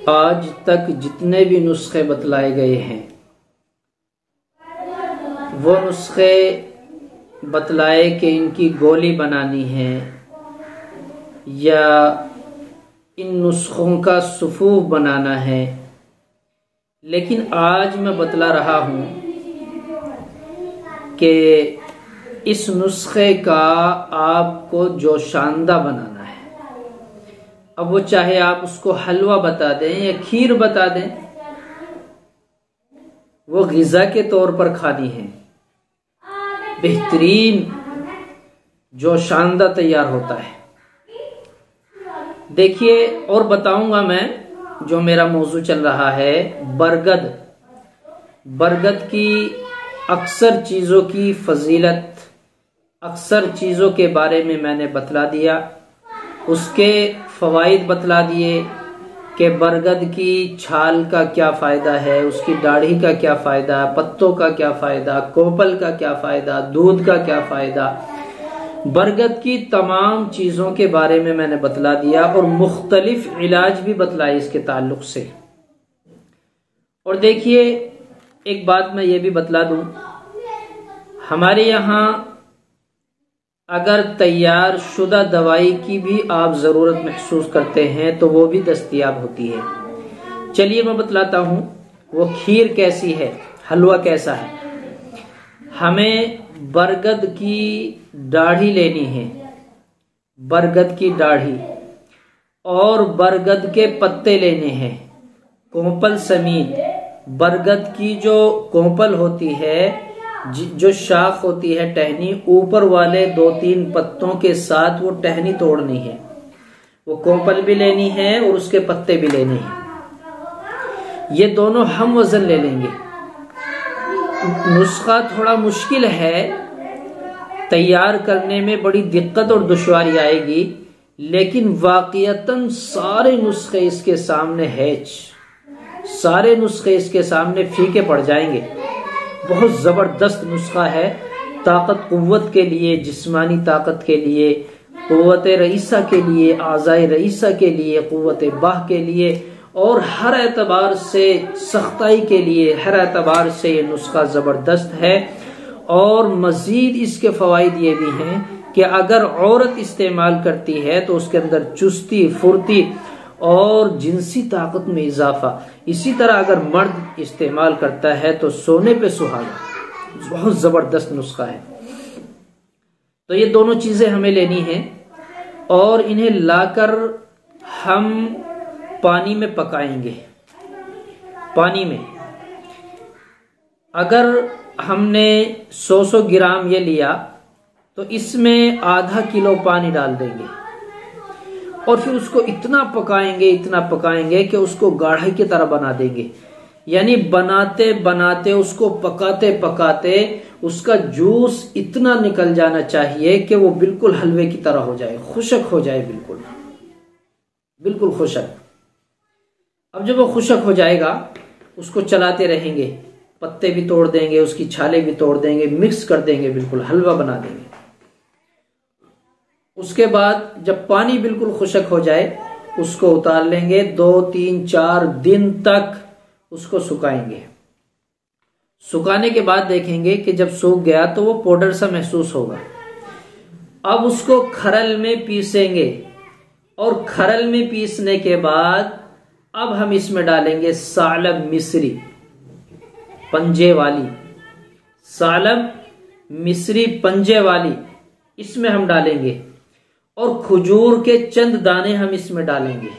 आज तक जितने भी नुस्खे बतलाए गए हैं वो नुस्खे बतलाए कि इनकी गोली बनानी है या इन नुस्खों का सुफूफ बनाना है, लेकिन आज मैं बतला रहा हूं कि इस नुस्खे का आपको जोशांदा बनाना है। अब वो चाहे आप उसको हलवा बता दें या खीर बता दें, वो ग़िज़ा के तौर पर खानी है। बेहतरीन जोशांदा तैयार होता है। देखिए, और बताऊंगा मैं जो मेरा मौजू चल रहा है बरगद। बरगद की अक्सर चीज़ों की फजीलत, अक्सर चीज़ों के बारे में मैंने बतला दिया। उसके फ़वाइद बतला दिए कि बरगद की छाल का क्या फ़ायदा है, उसकी दाढ़ी का क्या फ़ायदा, पत्तों का क्या फ़ायदा, कोपल का क्या फ़ायदा, दूध का क्या फ़ायदा। बरगद की तमाम चीज़ों के बारे में मैंने बतला दिया और मुख्तलिफ इलाज भी बतलाए इसके ताल्लुक से। और देखिए, एक बात मैं ये भी बतला दूं, हमारे यहाँ अगर तैयार शुदा दवाई की भी आप ज़रूरत महसूस करते हैं तो वो भी दस्तयाब होती है। चलिए मैं बतलाता हूँ वो खीर कैसी है, हलवा कैसा है। हमें बरगद की दाढ़ी लेनी है, बरगद की दाढ़ी, और बरगद के पत्ते लेने हैं, कोंपल समीत। बरगद की जो कोंपल होती है, जो शाख होती है, टहनी, ऊपर वाले 2-3 पत्तों के साथ वो टहनी तोड़नी है। वो कोंपल भी लेनी है और उसके पत्ते भी लेने हैं। ये दोनों हम वजन ले लेंगे। नुस्खा थोड़ा मुश्किल है, तैयार करने में बड़ी दिक्कत और दुश्वारी आएगी, लेकिन वाक़ियतन सारे नुस्खे इसके सामने हैज, सारे नुस्खे इसके सामने फीके पड़ जाएंगे। बहुत ज़बरदस्त नुस्खा है, ताकत कुव्वत के लिए, जिस्मानी ताकत के लिए, कुव्वत रईसा के लिए, आज़ाए रईसा के लिए, कुव्वत बाह के लिए, और हर एतबार से सख्ताई के लिए, हर एतबार से ये नुस्खा ज़बरदस्त है। और मज़ीद इसके फ़वाइद ये भी हैं कि अगर औरत इस्तेमाल करती है तो उसके अंदर चुस्ती, फुर्ती और जिनसी ताकत में इजाफा। इसी तरह अगर मर्द इस्तेमाल करता है तो सोने पे सुहागा। बहुत ज़बरदस्त नुस्खा है। तो ये दोनों चीज़ें हमें लेनी हैं और इन्हें लाकर हम पानी में पकाएंगे। पानी में अगर हमने 100 ग्राम ये लिया तो इसमें आधा किलो पानी डाल देंगे और फिर उसको इतना पकाएंगे कि उसको गाढ़े की तरह बना देंगे। यानी बनाते बनाते, उसको पकाते पकाते उसका जूस इतना निकल जाना चाहिए कि वो बिल्कुल हलवे की तरह हो जाए, खुशक हो जाए, बिल्कुल बिल्कुल खुशक। अब जब वो खुशक हो जाएगा उसको चलाते रहेंगे, पत्ते भी तोड़ देंगे, उसकी छाले भी तोड़ देंगे, मिक्स कर देंगे, बिल्कुल हलवा बना देंगे। उसके बाद जब पानी बिल्कुल खुशक हो जाए उसको उतार लेंगे। 2-3-4 दिन तक उसको सुखाएंगे। सुखाने के बाद देखेंगे कि जब सूख गया तो वो पाउडर सा महसूस होगा। अब उसको खरल में पीसेंगे और खरल में पीसने के बाद अब हम इसमें डालेंगे सालब मिस्री, पंजे वाली सालब मिस्री पंजे वाली, इसमें हम डालेंगे। और खजूर के चंद दाने हम इसमें डालेंगे,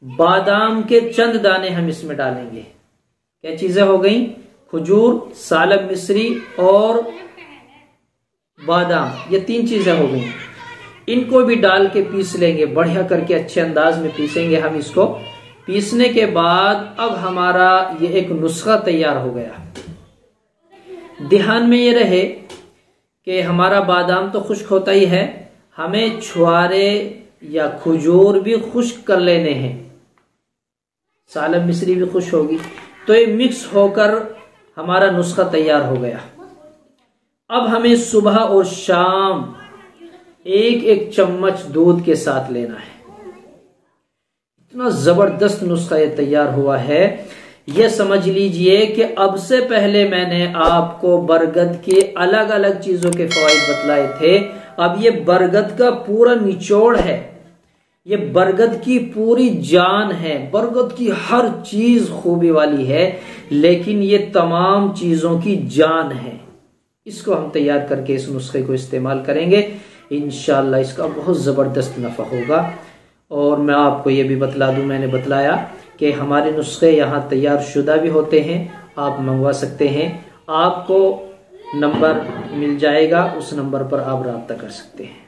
बादाम के चंद दाने हम इसमें डालेंगे। क्या चीजें हो गई? खजूर, सालब मिस्री और बादाम, ये 3 चीजें हो गई। इनको भी डाल के पीस लेंगे, बढ़िया करके अच्छे अंदाज में पीसेंगे हम इसको। पीसने के बाद अब हमारा ये एक नुस्खा तैयार हो गया। ध्यान में ये रहे कि हमारा बादाम तो खुश्क होता ही है, हमें छुआरे या खजूर भी खुश्क कर लेने हैं, सालब मिस्री भी खुश होगी। तो ये मिक्स होकर हमारा नुस्खा तैयार हो गया। अब हमें सुबह और शाम 1-1 चम्मच दूध के साथ लेना है। इतना जबरदस्त नुस्खा ये तैयार हुआ है। ये समझ लीजिए कि अब से पहले मैंने आपको बरगद के अलग अलग चीजों के फवाइद बतलाए थे, अब ये बरगद का पूरा निचोड़ है, ये बरगद की पूरी जान है, बरगद की हर चीज खूबी वाली है, लेकिन ये तमाम चीजों की जान है। इसको हम तैयार करके इस नुस्खे को इस्तेमाल करेंगे, इंशाअल्लाह इसका बहुत जबरदस्त नफा होगा। और मैं आपको ये भी बतला दूं, मैंने बतलाया कि हमारे नुस्खे यहाँ तैयार शुदा भी होते हैं, आप मंगवा सकते हैं। आपको नंबर मिल जाएगा, उस नंबर पर आप राब्ता कर सकते हैं।